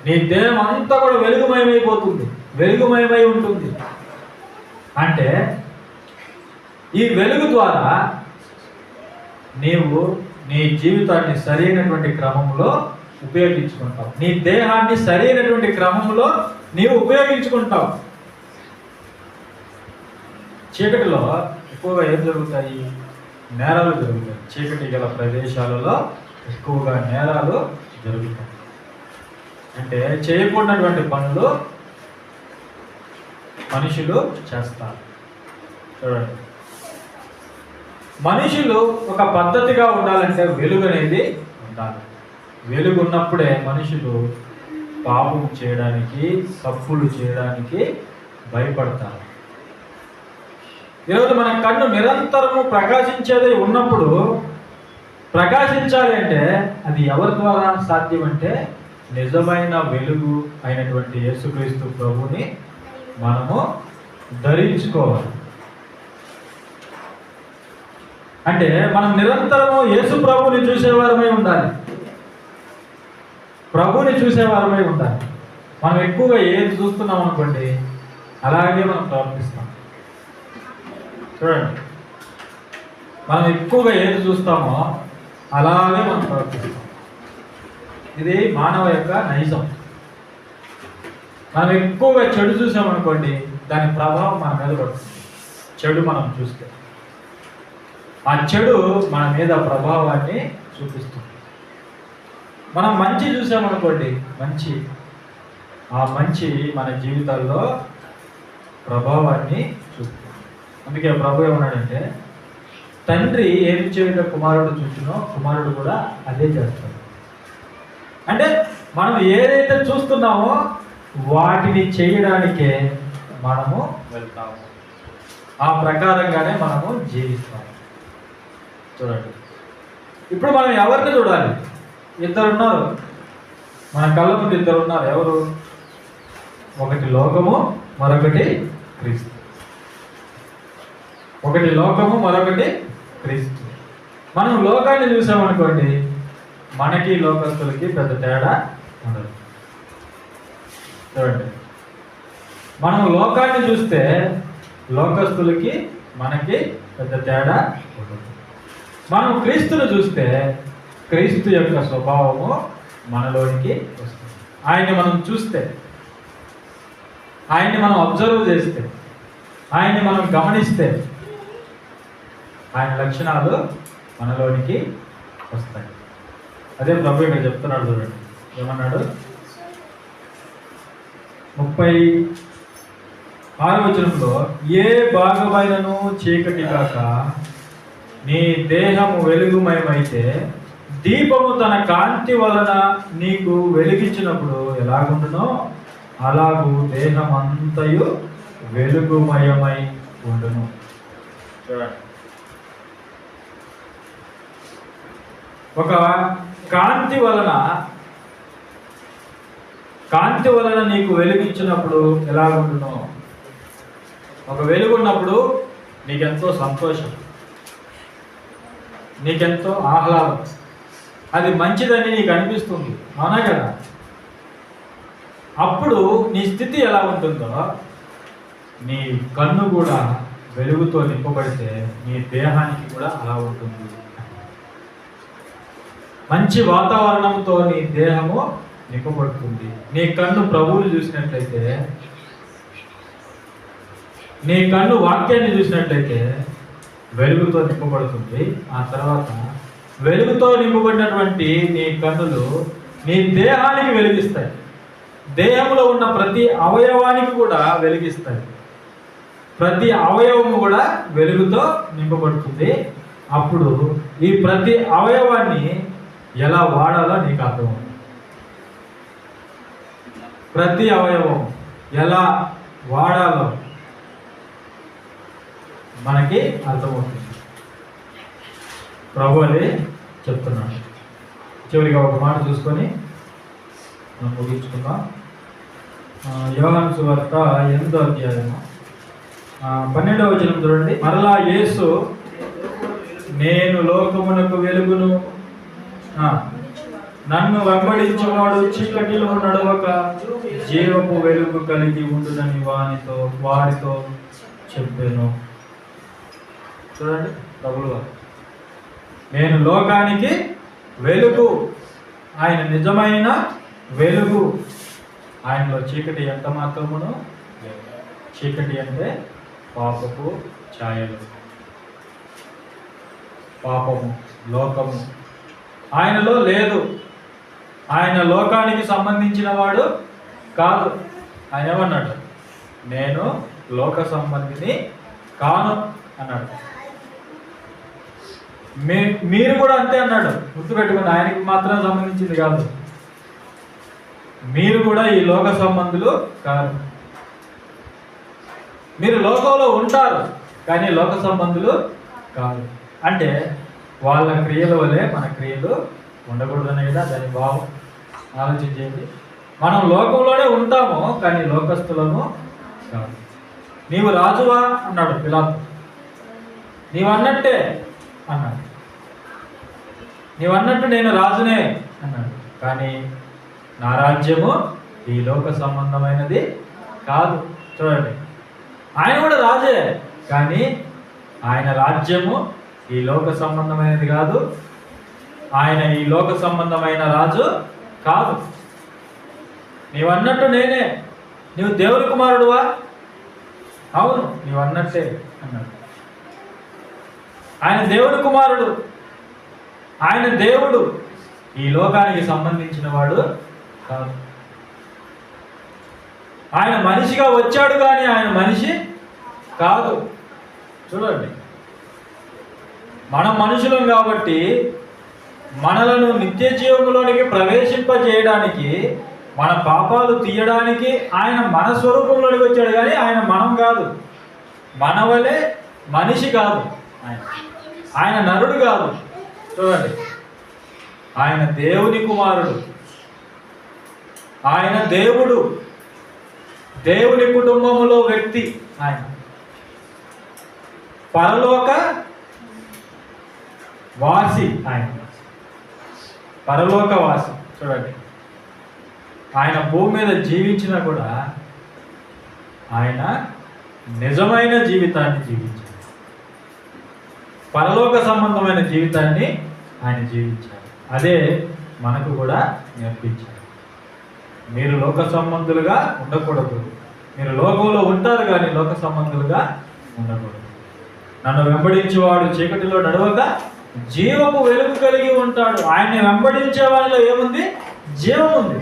నీ దేహం అంతా కూడా వెలుగుమయమైపోతుంది, వెలుగుమయమై ఉంటుంది. అంటే ఈ వెలుగు ద్వారా నీవు నీ జీవితాన్ని సరైనటువంటి క్రమంలో ఉపయోగించుకుంటావు. నీ దేహాన్ని సరైనటువంటి క్రమంలో నీవు ఉపయోగించుకుంటావు. చీకటిలో ఎక్కువగా ఏం జరుగుతాయి? నేరాలు జరుగుతాయి. చీకటి గల ప్రదేశాలలో ఎక్కువగా నేరాలు జరుగుతాయి. అంటే చేయకూడనటువంటి పనులు మనుషులు చేస్తారు. చూడండి, మనుషులు ఒక పద్ధతిగా ఉండాలంటే వెలుగు అనేది ఉండాలి. వెలుగు ఉన్నప్పుడే మనుషులు పాపం చేయడానికి, తప్పులు చేయడానికి భయపడతారు. ఈరోజు మన కన్ను నిరంతరము ప్రకాశించేది ఉన్నప్పుడు, ప్రకాశించాలి అంటే అది ఎవరి ద్వారా సాధ్యం అంటే నిజమైన వెలుగు అయినటువంటి యేసుక్రీస్తు ప్రభుని మనము ధరించుకోవాలి. అంటే మనం నిరంతరము యేసు ప్రభుని చూసేవారమై ఉండాలి, ప్రభుని చూసేవారమై ఉండాలి. మనం ఎక్కువగా ఏది చూస్తున్నాం అనుకోండి అలాగే మనం ప్రవర్తిస్తాం. చూడండి, మనం ఎక్కువగా ఏది చూస్తామో అలాగే మనం ప్రవర్తిస్తాం. ఇది మానవ యొక్క నైజం. మనం ఎక్కువగా చెడు చూసామనుకోండి, దాని ప్రభావం మన మీద పడుతుంది. చెడు మనం చూస్తే ఆ చెడు మన మీద ప్రభావాన్ని చూపిస్తుంది. మనం మంచి చూసామనుకోండి, ఆ మంచి మన జీవితాల్లో ప్రభావాన్ని చూపుతుంది. అందుకే ప్రభు ఏమన్నాడంటే, తండ్రి ఏమి చేయడం కుమారుడు చూసినో కుమారుడు కూడా అదే చేస్తాడు. అంటే మనం ఏదైతే చూస్తున్నామో వాటిని చేయడానికే మనము వెళ్తాము, ఆ ప్రకారంగానే మనము జీవిస్తాము. చూడండి, ఇప్పుడు మనం ఎవరిని చూడాలి? ఇద్దరు ఉన్నారు మన కళ్ళ ముందు, ఇద్దరు ఉన్నారు. ఎవరు? ఒకటి లోకము, మరొకటి క్రీస్తు. ఒకటి లోకము, మరొకటి క్రీస్తు. మనం లోకాన్ని చూసామనుకోండి, మనకి లోకస్తులకి పెద్ద తేడా ఉండదు. చూడండి, మనం లోకాన్ని చూస్తే లోకస్తులకి మనకి పెద్ద తేడా ఉండదు. మనం క్రీస్తును చూస్తే క్రీస్తు యొక్క స్వభావము మనలోనికి వస్తుంది. ఆయన్ని మనం చూస్తే, ఆయన్ని మనం అబ్జర్వ్ చేస్తే, ఆయన్ని మనం గమనిస్తే ఆయన లక్షణాలు మనలోనికి వస్తాయి. అదే ప్రభు ఇక్కడ చెప్తున్నాడు. చూడండి ఏమన్నాడు, 36వ వచనంలో, ఏ భాగమైనను చీకటి కాక నీ దేహము వెలుగుమయమైతే దీపము తన కాంతి వలన నీకు వెలిగించినప్పుడు ఎలాగుండునో అలాగూ దేహమంతయు వెలుగుమయమై ఉండును. చూడండి, ఒక కాంతి వలన నీకు వెలుగించినప్పుడు ఎలా ఉండునో, ఒక వెలుగున్నప్పుడు నీకెంతో సంతోషం, నీకెంతో ఆహ్లాదం, అది మంచిదని నీకు అనిపిస్తుంది, అవునా కదా? అప్పుడు నీ స్థితి ఎలా ఉంటుందో, నీ కన్ను కూడా వెలుగుతో నింపబడితే నీ దేహానికి కూడా అలా ఉంటుంది. మంచి వాతావరణంతో నీ దేహము నింపబడుతుంది. నీ కన్ను ప్రభువుని చూసినట్లయితే, నీ కన్ను వాక్యాన్ని చూసినట్లయితే వెలుగుతో నింపబడుతుంది. ఆ తర్వాత వెలుగుతో నింపబడినటువంటి నీ కన్నులు నీ దేహానికి వెలిగిస్తాయి. దేహంలో ఉన్న ప్రతి అవయవానికి కూడా వెలిగిస్తాయి. ప్రతి అవయవము కూడా వెలుగుతో నింపబడుతుంది. అప్పుడు ఈ ప్రతి అవయవాన్ని ఎలా వాడాలో నీకు అర్థమవుతుంది. ప్రతి అవయవం ఎలా వాడాలో మనకి అర్థమవుతుంది. ప్రభు అని చెప్తున్నాడు. చివరిగా ఒక మాట చూసుకొని మనం ముగించుకుందాం. యోహాను సువార్త 8వ అధ్యాయము 12వ వచనం చూడండి. మరలా యేసు, నేను లోకమునకు వెలుగును, నన్ను వెంబడించేవాడు చీకటిలో నడవక జీవపు వెలుగు కలిగి ఉండునని వారితో చెప్పాను. చూడండి ప్రభువుగా, నేను లోకానికి వెలుగు, ఆయన నిజమైన వెలుగు. ఆయనలో చీకటి ఎంత మాత్రమును లేదు. చీకటి అంటే పాపపు ఛాయలు, పాపము, లోకము ఆయనలో లేదు. ఆయన లోకానికి సంబంధించిన వాడు కాదు. ఆయన ఏమన్నాడు? నేను లోక సంబంధిని కాను అన్నాడు. మీరు కూడా అంతే అన్నాడు. గుర్తుపెట్టుకుని, ఆయనకి మాత్రం సంబంధించింది కాదు. మీరు కూడా ఈ లోక సంబంధులు కాదు. మీరు లోకంలో ఉంటారు కానీ లోక సంబంధులు కాదు. అంటే వాళ్ళ క్రియల వల్లే మన క్రియలు ఉండకూడదనే కదా దాని భావం. ఆలోచించేది. మనం లోకంలోనే ఉంటాము కానీ లోకస్తులము కాదు. నీవు రాజువా అన్నాడు పిలాతు. నీవన్నట్టే అన్నాడు. నీవన్నట్టు నేను రాజునే అన్నాడు. కానీ నా రాజ్యము ఈ లోక సంబంధమైనది కాదు. చూడండి, ఆయన కూడా రాజే కానీ ఆయన రాజ్యము ఈ లోక సంబంధమైనది కాదు. ఆయన ఈ లోక సంబంధమైన రాజు కాదు. నీవన్నట్టు నేనే. నీవు దేవుని కుమారుడువా? అవును, నీవన్నట్టే అన్నాడు. ఆయన దేవుని కుమారుడు, ఆయన దేవుడు, ఈ లోకానికి సంబంధించిన వాడు కాదు. ఆయన మనిషిగా వచ్చాడు కానీ ఆయన మనిషి కాదు. చూడండి, మనం మనుషులం కాబట్టి మనలను నిత్య జీవంలోనికి ప్రవేశింపజేయడానికి, మన పాపాలు తీయడానికి ఆయన మన స్వరూపంలోనికి వచ్చాడు కానీ ఆయన మనం కాదు. మన వలె మనిషి కాదు. ఆయన నరుడు కాదు. చూడండి, ఆయన దేవుని కుమారుడు, ఆయన దేవుడు, దేవుని కుటుంబములో వ్యక్తి. ఆయన పరలోక వాసి, ఆయన పరలోక వాసి. చూడండి, ఆయన భూమి మీద జీవించినా కూడా ఆయన నిజమైన జీవితాన్ని జీవించాడు. పరలోక సంబంధమైన జీవితాన్ని ఆయన జీవించాడు. అదే మనకు కూడా నేర్పించాడు. మీరు లోక సంబంధులుగా ఉండకూడదు. మీరు లోకంలో ఉంటారు కానీ లోక సంబంధులుగా ఉండకూడదు. నన్ను వెంబడించేవాడు చీకటిలో నడవక జీవపు వెలుగు కలిగి ఉంటాడు. ఆయన్ని వెంబడించే వారిలో ఏముంది? జీవం ఉంది.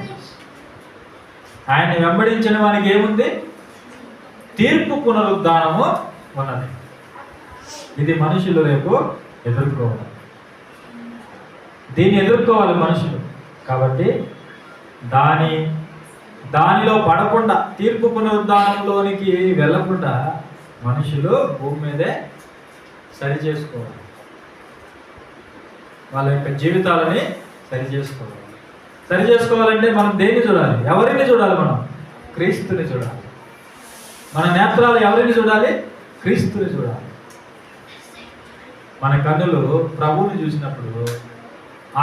ఆయన్ని వెంబడించిన వానికి ఏముంది? తీర్పు పునరుద్ధానము ఉన్నది. ఇది మనుషులు రేపు ఎదుర్కోవాలి. దీన్ని ఎదుర్కోవాలి మనుషులు. కాబట్టి దానిలో పడకుండా, తీర్పు పునరుద్ధానంలోనికి వెళ్ళకుండా మనుషులు భూమి మీదే సరి చేసుకోవాలి. వాళ్ళ యొక్క జీవితాలని సరి చేసుకోవాలి. సరి చేసుకోవాలంటే మనం దేన్ని చూడాలి? ఎవరిని చూడాలి? మనం క్రీస్తుని చూడాలి. మన నేత్రాలు ఎవరిని చూడాలి? క్రీస్తుని చూడాలి. మన కన్నులు ప్రభువుని చూసినప్పుడు,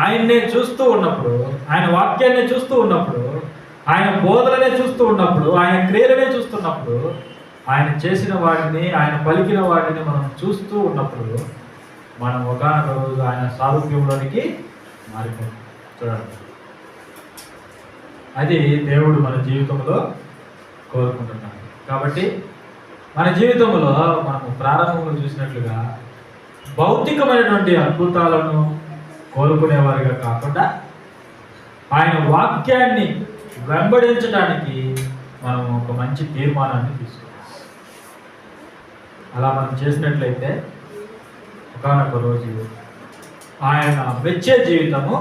ఆయన్నే చూస్తూ ఉన్నప్పుడు, ఆయన వాక్యాన్ని చూస్తూ ఉన్నప్పుడు, ఆయన బోధననే చూస్తూ ఉన్నప్పుడు, ఆయన క్రియలనే చూస్తున్నప్పుడు, ఆయన చేసిన వాటిని, ఆయన పలికిన వాటిని మనం చూస్తూ ఉన్నప్పుడు మనం ఒకనొక రోజు ఆయన సారూప్యంలోనికి మారిపోతాం. చూడండి, అది దేవుడు మన జీవితంలో కోరుకుంటున్నాడు. కాబట్టి మన జీవితంలో మనము ప్రారంభంలో చూసినట్లుగా భౌతికమైనటువంటి అద్భుతాలను కోరుకునేవారుగా కాకుండా ఆయన వాక్యాన్ని వెంబడించడానికి మనం ఒక మంచి తీర్మానాన్ని తీసుకోవాలి. అలా మనం చేసినట్లయితే ఒకనొక రోజు ఆయన మెచ్చే జీవితము,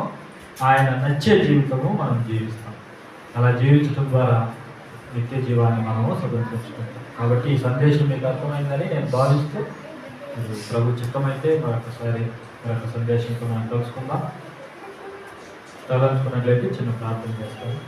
ఆయన నచ్చే జీవితము మనం జీవిస్తాం. అలా జీవించడం ద్వారా నిత్య జీవాన్ని మనము స్వతంత్రించుకుంటాం. కాబట్టి ఈ సందేశం మీకు అర్థమైందని నేను భావిస్తూ, ప్రభు చిత్తమైతే మరొక సందేశంతో మనం కలుసుకుందాం. తలంచుకున్నట్లయితే చిన్న ప్రార్థన చేస్తాం.